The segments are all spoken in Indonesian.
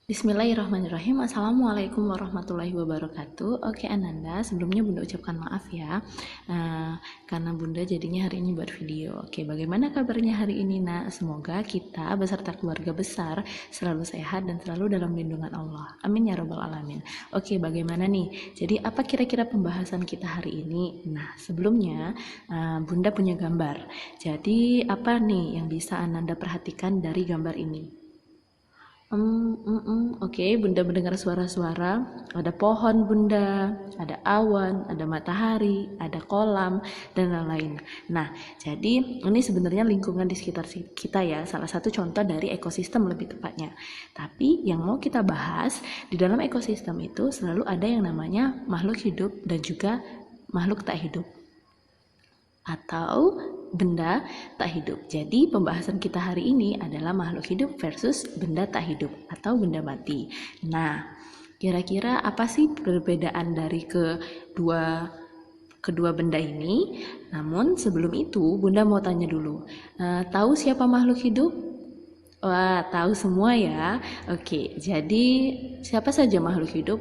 Bismillahirrahmanirrahim. Assalamualaikum warahmatullahi wabarakatuh. Oke Ananda, sebelumnya Bunda ucapkan maaf ya, karena Bunda jadinya hari ini buat video. Oke, bagaimana kabarnya hari ini nak? Semoga kita beserta keluarga besar selalu sehat dan selalu dalam lindungan Allah. Amin ya robbal alamin. Oke, bagaimana nih? Jadi apa kira-kira pembahasan kita hari ini? Nah, sebelumnya Bunda punya gambar. Jadi apa nih yang bisa Ananda perhatikan dari gambar ini? Oke, Bunda mendengar suara-suara. Ada pohon Bunda, ada awan, ada matahari, ada kolam, dan lain-lain. Nah, jadi ini sebenarnya lingkungan di sekitar kita ya, salah satu contoh dari ekosistem lebih tepatnya. Tapi yang mau kita bahas, di dalam ekosistem itu selalu ada yang namanya makhluk hidup dan juga makhluk tak hidup atau benda tak hidup. Jadi pembahasan kita hari ini adalah makhluk hidup versus benda tak hidup atau benda mati. Nah, kira-kira apa sih perbedaan dari kedua benda ini? Namun sebelum itu Bunda mau tanya dulu, tahu siapa makhluk hidup? Wah, tahu semua ya. Oke, jadi siapa saja makhluk hidup?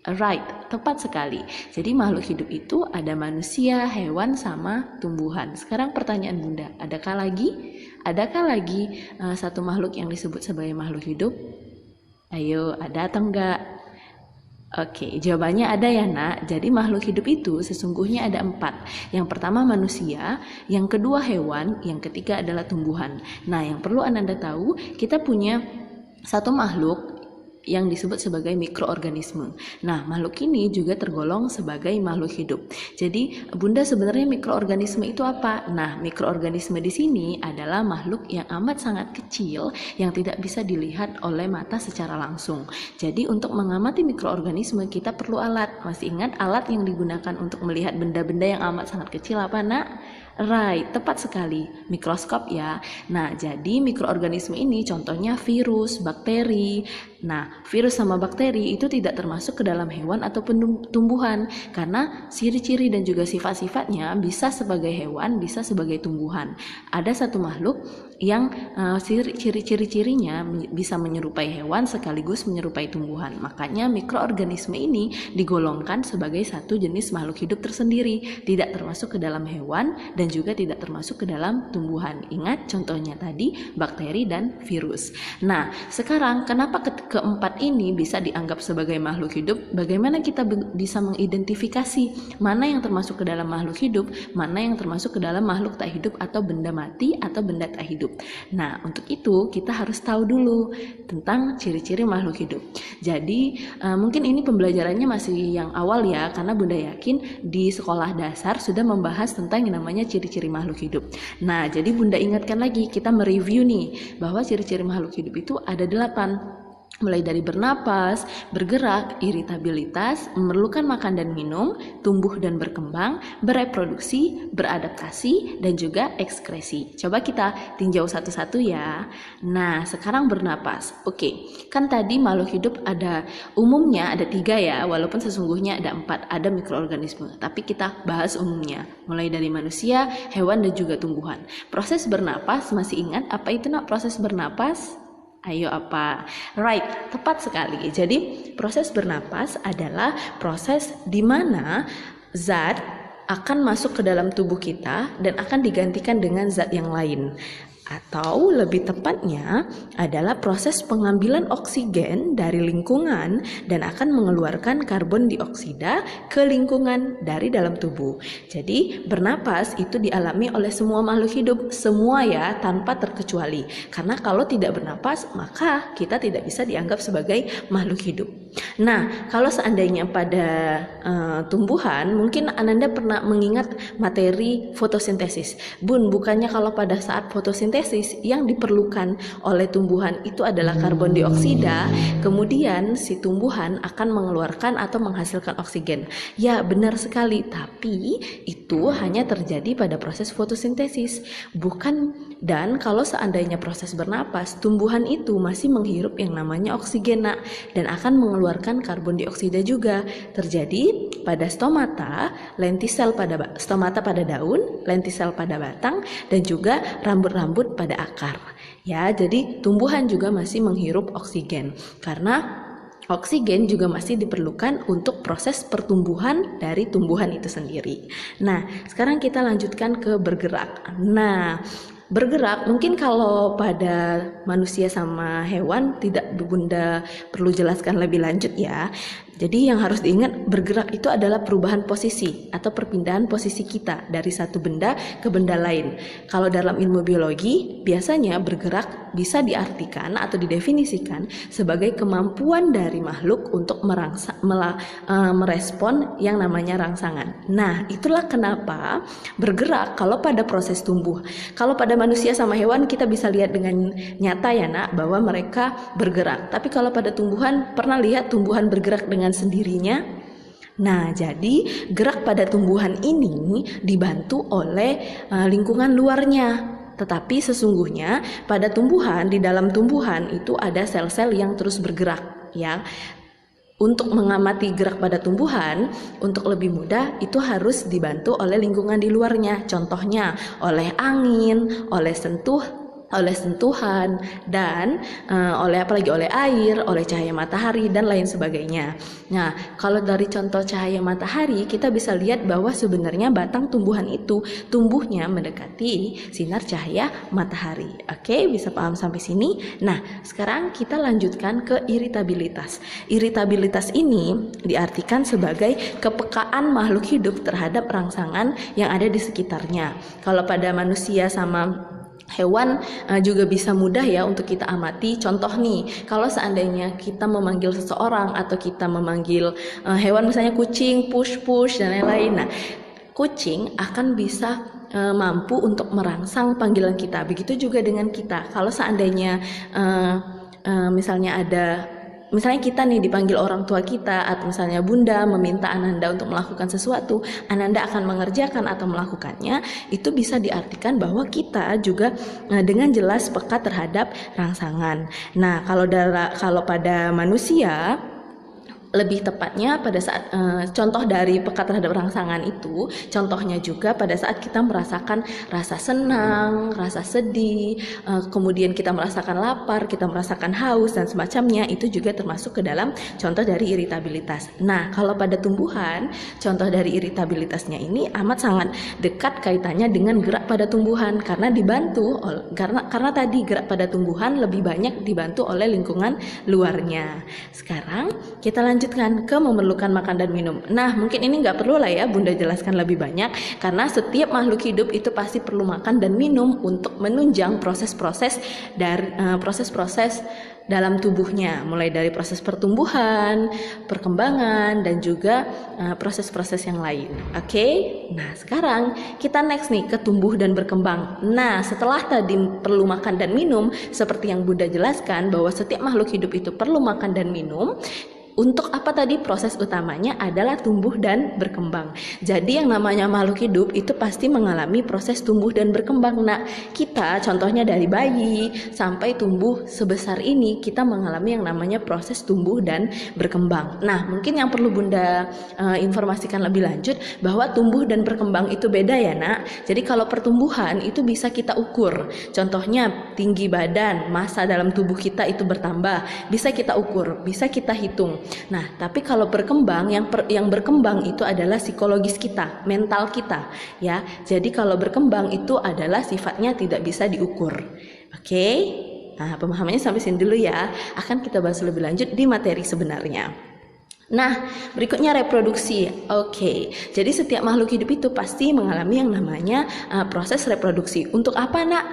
Right, tepat sekali. Jadi makhluk hidup itu ada manusia, hewan, sama tumbuhan. Sekarang pertanyaan Bunda, Adakah lagi satu makhluk yang disebut sebagai makhluk hidup? Ayo, ada atau enggak? Oke, jawabannya ada ya nak. Jadi makhluk hidup itu sesungguhnya ada 4. Yang pertama manusia, yang kedua hewan, yang ketiga adalah tumbuhan. Nah, yang perlu Anda tahu, kita punya satu makhluk yang disebut sebagai mikroorganisme. Nah, makhluk ini juga tergolong sebagai makhluk hidup. Jadi, Bunda sebenarnya mikroorganisme itu apa? Nah, mikroorganisme di sini adalah makhluk yang amat sangat kecil yang tidak bisa dilihat oleh mata secara langsung. Jadi, untuk mengamati mikroorganisme kita perlu alat. Masih ingat alat yang digunakan untuk melihat benda-benda yang amat sangat kecil apa, Nak? Right, tepat sekali. Mikroskop ya. Nah, jadi mikroorganisme ini contohnya virus, bakteri. Nah, virus sama bakteri itu tidak termasuk ke dalam hewan ataupun tumbuhan karena ciri-ciri dan juga sifat-sifatnya bisa sebagai hewan, bisa sebagai tumbuhan. Ada satu makhluk yang ciri-cirinya bisa menyerupai hewan sekaligus menyerupai tumbuhan. Makanya mikroorganisme ini digolongkan sebagai satu jenis makhluk hidup tersendiri, tidak termasuk ke dalam hewan dan juga tidak termasuk ke dalam tumbuhan. Ingat contohnya tadi bakteri dan virus. Nah, sekarang kenapa keempat ini bisa dianggap sebagai makhluk hidup? Bagaimana kita bisa mengidentifikasi mana yang termasuk ke dalam makhluk hidup, mana yang termasuk ke dalam makhluk tak hidup atau benda mati atau benda tak hidup? Nah, untuk itu kita harus tahu dulu tentang ciri-ciri makhluk hidup. Jadi mungkin ini pembelajarannya masih yang awal ya, karena Bunda yakin di sekolah dasar sudah membahas tentang yang namanya ciri-ciri makhluk hidup. Nah, jadi Bunda ingatkan lagi, kita mereview nih bahwa ciri-ciri makhluk hidup itu ada 8. Mulai dari bernapas, bergerak, iritabilitas, memerlukan makan dan minum, tumbuh dan berkembang, bereproduksi, beradaptasi, dan juga ekskresi. Coba kita tinjau satu-satu ya. Nah, sekarang bernapas. Oke, kan tadi makhluk hidup umumnya ada 3 ya, walaupun sesungguhnya ada 4, ada mikroorganisme. Tapi kita bahas umumnya, mulai dari manusia, hewan, dan juga tumbuhan. Proses bernapas, masih ingat apa itu nak proses bernapas? Ayo apa? Right, tepat sekali. Jadi proses bernapas adalah proses di mana zat akan masuk ke dalam tubuh kita dan akan digantikan dengan zat yang lain. Atau lebih tepatnya adalah proses pengambilan oksigen dari lingkungan dan akan mengeluarkan karbon dioksida ke lingkungan dari dalam tubuh. Jadi bernapas itu dialami oleh semua makhluk hidup, semua ya, tanpa terkecuali. Karena kalau tidak bernapas maka kita tidak bisa dianggap sebagai makhluk hidup. Nah, kalau seandainya pada tumbuhan, mungkin Ananda pernah mengingat materi fotosintesis. Bun, bukannya kalau pada saat fotosintesis yang diperlukan oleh tumbuhan itu adalah karbon dioksida, kemudian si tumbuhan akan mengeluarkan atau menghasilkan oksigen. Ya, benar sekali, tapi itu hanya terjadi pada proses fotosintesis. Dan kalau seandainya proses bernapas, tumbuhan itu masih menghirup yang namanya oksigen dan akan mengeluarkan karbon dioksida juga. Terjadi pada stomata, lentisel pada daun, lentisel pada batang, dan juga rambut-rambut pada akar. Ya, jadi tumbuhan juga masih menghirup oksigen karena oksigen juga masih diperlukan untuk proses pertumbuhan dari tumbuhan itu sendiri. Nah, sekarang kita lanjutkan ke bergerak. Nah, bergerak mungkin kalau pada manusia sama hewan tidak Bunda perlu jelaskan lebih lanjut ya. Jadi yang harus diingat, bergerak itu adalah perubahan posisi atau perpindahan posisi kita dari satu benda ke benda lain. Kalau dalam ilmu biologi, biasanya bergerak bisa diartikan atau didefinisikan sebagai kemampuan dari makhluk untuk merespon yang namanya rangsangan. Nah, itulah kenapa bergerak kalau pada proses tumbuh. Kalau pada manusia sama hewan kita bisa lihat dengan nyata ya nak, bahwa mereka bergerak. Tapi kalau pada tumbuhan, pernah lihat tumbuhan bergerak dengan sendirinya? Nah, jadi gerak pada tumbuhan ini dibantu oleh lingkungan luarnya. Tetapi sesungguhnya pada tumbuhan, di dalam tumbuhan itu ada sel-sel yang terus bergerak ya. Untuk mengamati gerak pada tumbuhan, untuk lebih mudah itu harus dibantu oleh lingkungan di luarnya. Contohnya oleh angin, oleh sentuhan, dan oleh air, oleh cahaya matahari dan lain sebagainya. Nah, kalau dari contoh cahaya matahari kita bisa lihat bahwa sebenarnya batang tumbuhan itu tumbuhnya mendekati sinar cahaya matahari. Oke, bisa paham sampai sini? Nah, sekarang kita lanjutkan ke iritabilitas. Iritabilitas ini diartikan sebagai kepekaan makhluk hidup terhadap rangsangan yang ada di sekitarnya. Kalau pada manusia sama hewan juga bisa mudah ya untuk kita amati. Contoh nih, kalau seandainya kita memanggil seseorang atau kita memanggil hewan, misalnya kucing, push dan lain-lain. Nah, kucing akan bisa mampu untuk merangsang panggilan kita. Begitu juga dengan kita. Kalau seandainya misalnya kita nih dipanggil orang tua kita, atau misalnya Bunda meminta Ananda untuk melakukan sesuatu, Ananda akan mengerjakan atau melakukannya, itu bisa diartikan bahwa kita juga dengan jelas peka terhadap rangsangan. Nah, kalau pada manusia, lebih tepatnya pada saat contoh dari peka terhadap rangsangan itu, contohnya juga pada saat kita merasakan rasa senang, rasa sedih, kemudian kita merasakan lapar, kita merasakan haus dan semacamnya, itu juga termasuk ke dalam contoh dari iritabilitas. Nah, kalau pada tumbuhan, contoh dari iritabilitasnya ini amat sangat dekat kaitannya dengan gerak pada tumbuhan, karena karena tadi gerak pada tumbuhan lebih banyak dibantu oleh lingkungan luarnya. Sekarang kita lanjutkan ke memerlukan makan dan minum. Nah, mungkin ini nggak perlu lah ya Bunda jelaskan lebih banyak, karena setiap makhluk hidup itu pasti perlu makan dan minum untuk menunjang proses-proses dalam tubuhnya, mulai dari proses pertumbuhan, perkembangan, dan juga proses-proses yang lain. Oke? Nah, sekarang kita next nih ke tumbuh dan berkembang. Nah, setelah tadi perlu makan dan minum, seperti yang Bunda jelaskan bahwa setiap makhluk hidup itu perlu makan dan minum. Untuk apa tadi? Proses utamanya adalah tumbuh dan berkembang. Jadi yang namanya makhluk hidup itu pasti mengalami proses tumbuh dan berkembang. Nah, kita contohnya dari bayi sampai tumbuh sebesar ini, kita mengalami yang namanya proses tumbuh dan berkembang. Nah, mungkin yang perlu Bunda informasikan lebih lanjut bahwa tumbuh dan berkembang itu beda ya nak. Jadi kalau pertumbuhan itu bisa kita ukur. Contohnya tinggi badan, massa dalam tubuh kita itu bertambah, bisa kita ukur, bisa kita hitung. Nah, tapi kalau berkembang, yang berkembang itu adalah psikologis kita, mental kita, ya. Jadi kalau berkembang itu adalah sifatnya tidak bisa diukur. Oke? Nah, pemahamannya sampai sini dulu ya. Akan kita bahas lebih lanjut di materi sebenarnya. Nah, berikutnya reproduksi. Oke, jadi setiap makhluk hidup itu pasti mengalami yang namanya proses reproduksi. Untuk apa nak?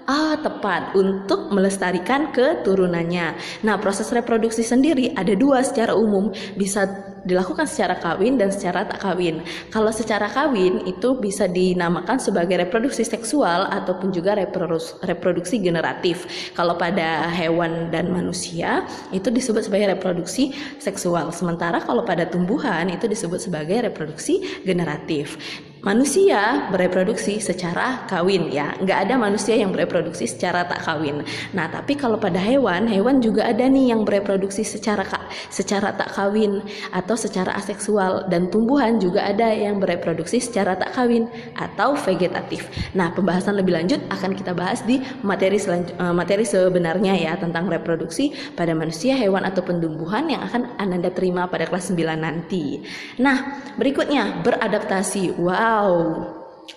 Tepat, untuk melestarikan keturunannya. Nah, proses reproduksi sendiri ada dua secara umum, bisa dilakukan secara kawin dan secara tak kawin. Kalau secara kawin itu bisa dinamakan sebagai reproduksi seksual ataupun juga reproduksi generatif. Kalau pada hewan dan manusia itu disebut sebagai reproduksi seksual. Sementara kalau pada tumbuhan itu disebut sebagai reproduksi generatif. manusia bereproduksi secara kawin ya, nggak ada manusia yang bereproduksi secara tak kawin. Nah tapi kalau pada hewan juga ada nih yang bereproduksi secara tak kawin atau secara aseksual, dan tumbuhan juga ada yang bereproduksi secara tak kawin atau vegetatif. Nah pembahasan lebih lanjut akan kita bahas di materi sebenarnya ya, tentang reproduksi pada manusia, hewan ataupun tumbuhan yang akan Ananda terima pada kelas 9 nanti. Nah berikutnya beradaptasi. Wow.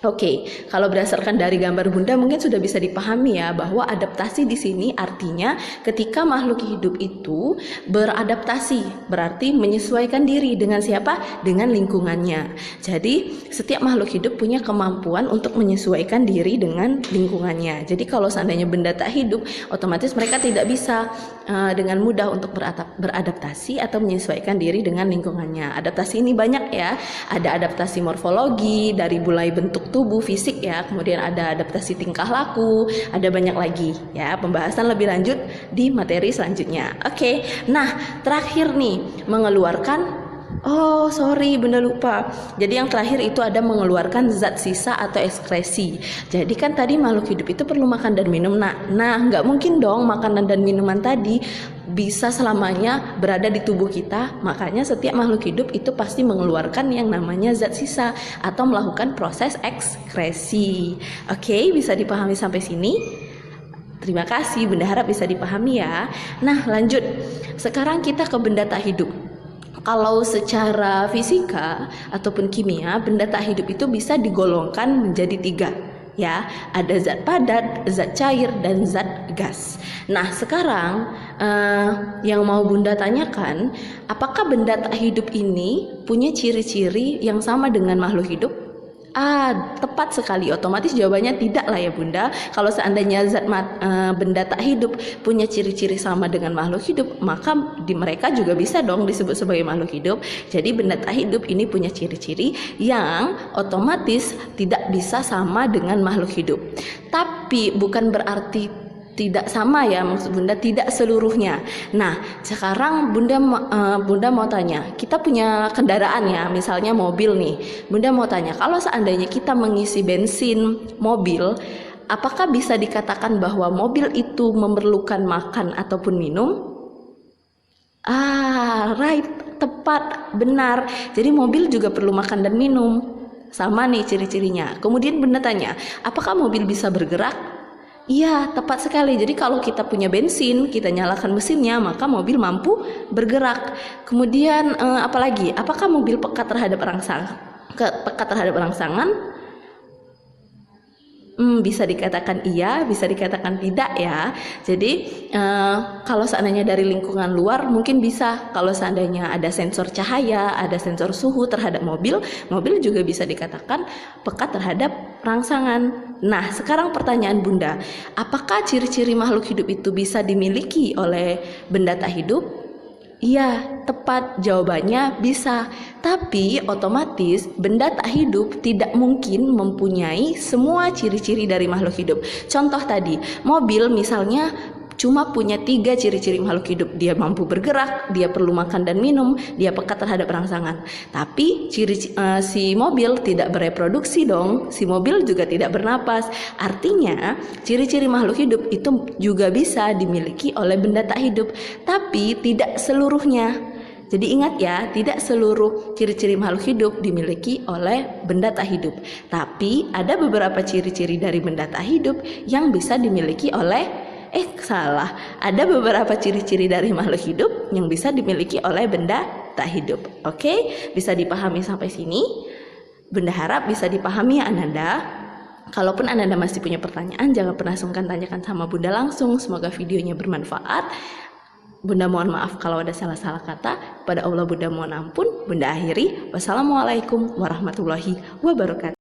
Oke, kalau berdasarkan dari gambar Bunda mungkin sudah bisa dipahami ya bahwa adaptasi di sini artinya ketika makhluk hidup itu beradaptasi, berarti menyesuaikan diri dengan siapa? Dengan lingkungannya. Jadi setiap makhluk hidup punya kemampuan untuk menyesuaikan diri dengan lingkungannya. Jadi kalau seandainya benda tak hidup, otomatis mereka tidak bisa dengan mudah untuk beradaptasi atau menyesuaikan diri dengan lingkungannya. Adaptasi ini banyak ya, ada adaptasi morfologi dari mulai bentuk tubuh fisik ya, kemudian ada adaptasi tingkah laku, ada banyak lagi ya, pembahasan lebih lanjut di materi selanjutnya. Oke, nah terakhir nih mengeluarkan, Bunda lupa. Jadi yang terakhir itu ada mengeluarkan zat sisa atau ekskresi. Jadi kan tadi makhluk hidup itu perlu makan dan minum. Nah nggak mungkin dong makanan dan minuman tadi bisa selamanya berada di tubuh kita. Makanya setiap makhluk hidup itu pasti mengeluarkan yang namanya zat sisa atau melakukan proses ekskresi. Oke, bisa dipahami sampai sini? Terima kasih, Bunda harap bisa dipahami ya. Nah lanjut, sekarang kita ke benda tak hidup. Kalau secara fisika ataupun kimia, benda tak hidup itu bisa digolongkan menjadi 3 ya, ada zat padat, zat cair, dan zat gas. Nah sekarang yang mau Bunda tanyakan, apakah benda tak hidup ini punya ciri-ciri yang sama dengan makhluk hidup? Tepat sekali, otomatis jawabannya tidak lah ya Bunda. Kalau seandainya benda tak hidup punya ciri-ciri sama dengan makhluk hidup, maka di mereka juga bisa dong disebut sebagai makhluk hidup. Jadi benda tak hidup ini punya ciri-ciri yang otomatis tidak bisa sama dengan makhluk hidup. Tapi bukan berarti tidak sama ya, maksud Bunda tidak seluruhnya. Nah sekarang Bunda mau tanya, kita punya kendaraan ya, misalnya mobil nih. Bunda mau tanya, kalau seandainya kita mengisi bensin mobil, apakah bisa dikatakan bahwa mobil itu memerlukan makan ataupun minum? Right, tepat, benar. Jadi mobil juga perlu makan dan minum. Sama nih ciri-cirinya. Kemudian Bunda tanya, apakah mobil bisa bergerak? Iya, tepat sekali. Jadi kalau kita punya bensin, kita nyalakan mesinnya, maka mobil mampu bergerak. Kemudian apalagi? Apakah mobil pekat terhadap rangsangan? Bisa dikatakan iya, bisa dikatakan tidak ya. Jadi kalau seandainya dari lingkungan luar mungkin bisa. Kalau seandainya ada sensor cahaya, ada sensor suhu terhadap mobil juga bisa dikatakan pekat terhadap rangsangan. Nah sekarang pertanyaan Bunda, apakah ciri-ciri makhluk hidup itu bisa dimiliki oleh benda tak hidup? Iya, tepat, jawabannya bisa. Tapi otomatis benda tak hidup tidak mungkin mempunyai semua ciri-ciri dari makhluk hidup. Contoh tadi, mobil misalnya cuma punya 3 ciri-ciri makhluk hidup. Dia mampu bergerak, dia perlu makan dan minum, dia pekat terhadap rangsangan. Tapi si mobil tidak bereproduksi dong, si mobil juga tidak bernapas. Artinya ciri-ciri makhluk hidup itu juga bisa dimiliki oleh benda tak hidup, tapi tidak seluruhnya. Jadi ingat ya, tidak seluruh ciri-ciri makhluk hidup dimiliki oleh benda tak hidup. Tapi ada beberapa ciri-ciri dari benda tak hidup yang bisa dimiliki oleh ada beberapa ciri-ciri dari makhluk hidup yang bisa dimiliki oleh benda tak hidup. Oke, bisa dipahami sampai sini? Bunda harap bisa dipahami ya Ananda. Kalaupun Ananda masih punya pertanyaan, jangan pernah sungkan tanyakan sama Bunda langsung. Semoga videonya bermanfaat. Bunda mohon maaf kalau ada salah-salah kata. Pada Allah Bunda mohon ampun. Bunda akhiri. Wassalamualaikum warahmatullahi wabarakatuh.